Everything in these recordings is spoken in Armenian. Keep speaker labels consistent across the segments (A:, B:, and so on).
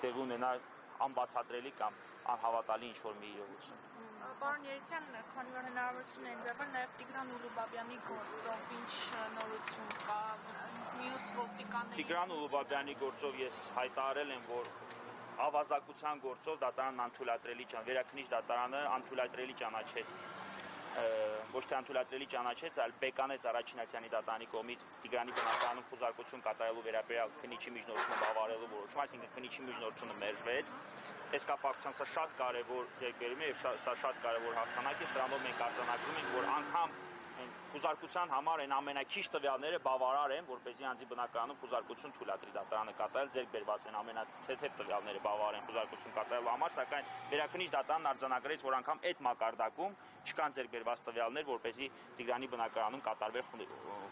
A: տեղի ունենա անբացատրելի կամ անհավատալի ինչ-որ մի իրողություն։
B: Պարոն Երիցյան, քանի որ հնարավորություն է ընձեռվել, նաև Տիգրան Ուլուբաբյանի գործով ինչ նորություն կա, մյուս ոստիկանների։
A: Տիգրան Ուլուբաբյանի գործով ես հայտարարել եմ, որ ավազակության գործով դատարանն անթույլատրելի վերաքննիչ դատարանը անթույլատրելի ճանաչեց, ոչ թե անթույլատրելի ճանաչեց, այլ բեկանեց Առաջինացյանի դատարանի կողմից Տիգրանի բնակարանում խուզարկություն կատարելու վերաբերյալ քննիչի միջնորդությունը բավարարելու որոշումը, այսինքն քննիչի միջնորդությունը մերժվեց։ Այս կապակցությամբ սա շատ կարևոր ձեռքբերում է եւ սա շատ կարևոր հաղթանակ է, սրանով մենք արձանագրում ենք, որ անգամ խուզարկության համար այն ամենաքիչ տվյալները բավարար են, որպեսզի անձի բնակարանում խուզարկություն թույլատրի դատարանը կատարել, ձեռքբերված են ամենաթեթև տվյալները բավարար են խուզարկություն կատարելու համար, սակայն վերաքննիչ դատարանն արձանագրեց, որ անգամ այդ մակարդակում չկան ձեռքբերված տվյալներ, որպեսզի Տիգրանի բնակարանում կատարվի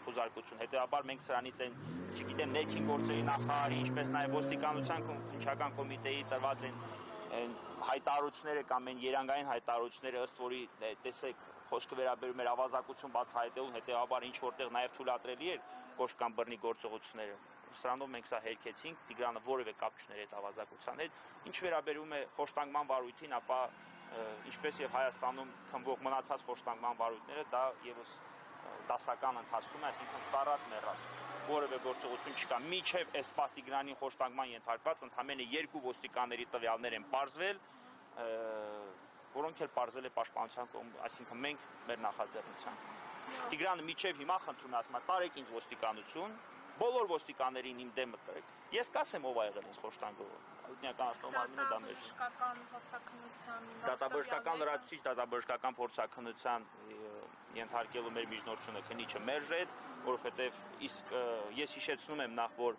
A: խուզարկություն։ Հետևաբար մենք սրանից այն, չգիտեմ, ներքին գործերի նախարարի, ինչպես նաև ոստիկանության քննչական կոմիտեի տրված են հայտարարությունները կամ այն երանգային հայտարարությունները, ըստ որի տեսեք խոսքը վերաբերում էր ավազակություն բացահայտելուն, հետևաբար ինչ որտեղ նաև թույլատրելի էր կոշտ կամ բռնի գործողությունները, սրանով մենք սա հերքեցինք, Տիգրանը որևէ կապ չուներ այդ ավազակության հետ։ Ինչ վերաբերում է խոշտանգման վարույթին, ապա ինչպես եւ Հայաստանում քննվող մնացած խոշտանգման վարույթները, դա եւս դասական ընթացքում է, այսինքն սառած մեռած որևէ գործողություն չկա։ Մինչև այս Տիգրանին խոշտանգման ենթարկված ընդամենը 2 ոստիկանների տվյալներ են պարզվել, որոնք էլ պարզել է պաշտպանության կողմից, այսինքն մենք մեր նախաձեռնությամբ։ Տիգրանը մինչև հիմա խնդրում է, ասում է, տարեք ինձ ոստիկանություն, բոլոր ոստիկաններին իմ դեմը տրեք։ Ես կասեմ ով ա եղել ինձ խոշտանգողը։ Իրականացնող մարմինը դա մեր դատաբժշկական լրացուցիչ դատաբժշկական փորձաքննության ենթարկելու մեր միջնորդությունը քննիչը մերժեց, որովհետև իսկ ես հիշեցնում եմ նախ, որ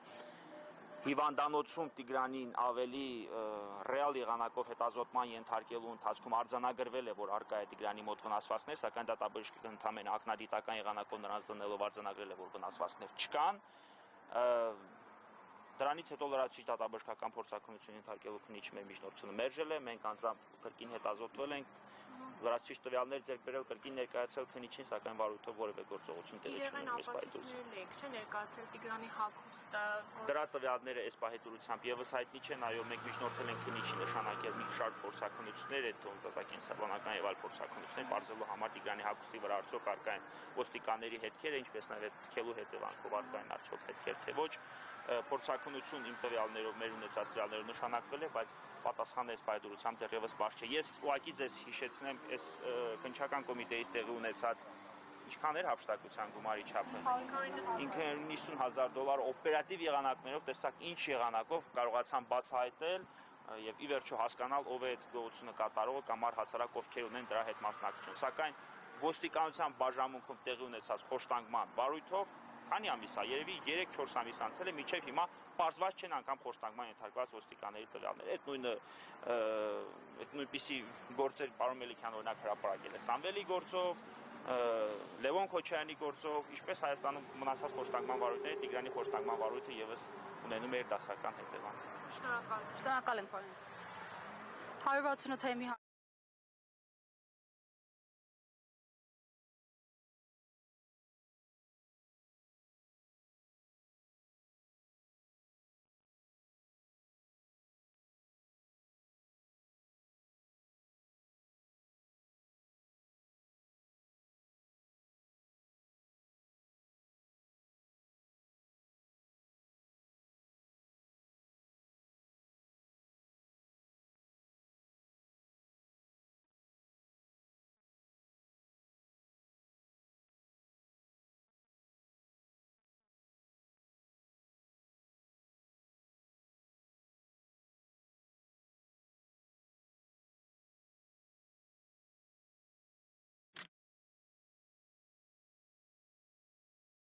A: հիվանդանոցում Տիգրանին ավելի ռեալ եղանակով հետազոտման ենթարկելու ընթացքում արձանագրվել է, որ արկա է Տիգրանի մոտ վնասվածքներ, սակայն դատաբժշկը ընդամենը ակնադիտական եղանակով նրանց դնելով արձանագրել է, որ վնասվածքներ չկան։ Դրանից հետո լրացուցիչ դատաբժշկական փորձաքննություն ենթարկելու քննիչը մեր միջնորդությունը մերժել է, մենք անձամբ կրկին հետազոտվել ենք, լրացուցիչ տվյալներ ձեռք բերել, կրկին ներկայացել քննիչին, սակայն վարույթով որևէ գործողություն տեղի չունեցավ այս պահի
B: ներկայացել Տիգրանի հագուստը։
A: Դրա տվյալները այս պահի դրությամբ եւս հայտնի չեն, այո, մենք միջնորդել ենք քննիչի նշանակել մի շարք փորձաքննություններ, այդ տնտեսական եւ այլ փորձաքննություններ, բարձրելու համար Տիգրանի հագուստի վրա արդյոք արկա են ոստիկանների հետքերը, ինչպես նաեւ այդ թքելու հետևանքով արկա են արդյոք հետքեր, թե ոչ։ Փորձաքննություն իմ տվյալներով մեր ունեցած տվյալներով նշանակվել է, բայց պատասխանը այս պայդրությամբ դեռևս բաց չէ։ Ես ուղղակի ձեզ հիշեցնեմ այս քննչական կոմիտեից տեղի ունեցած ինչքան էր հափշտակության գումարի չափը։ $50,000 օպերատիվ եղանակներով, տեսակ ինչ եղանակով կարողացան բացահայտել եւ ի վերջո հասկանալ ով է այդ գողությունը կատարողը կամ առհասարակ ովքեր ունեն դրա հետ մասնակցություն։ Սակայն ոստիկանության բաժանմունքում տեղի ունեցած խոշտանգման վարույթով քանի ամիս է, երևի 3-4 ամիս անցել է, մինչև հիմա պարզված չեն անգամ խոշտանգման ենթարկված ոստիկանների տվյալները։ Այդ նույնպիսի գործեր պարոն Մելիքյանը օրինակ հրապարակել է Սամվելի գործով, Լևոն Քոչարյանի գործով, ինչպես Հայաստանում մնացած խոշտանգման վարույթները, Տիգրանի խոշտանգման վարույթը եւս ունենում է դասական հետևանք։
B: Շնորհակալ եմ, պարոն։ 168-ի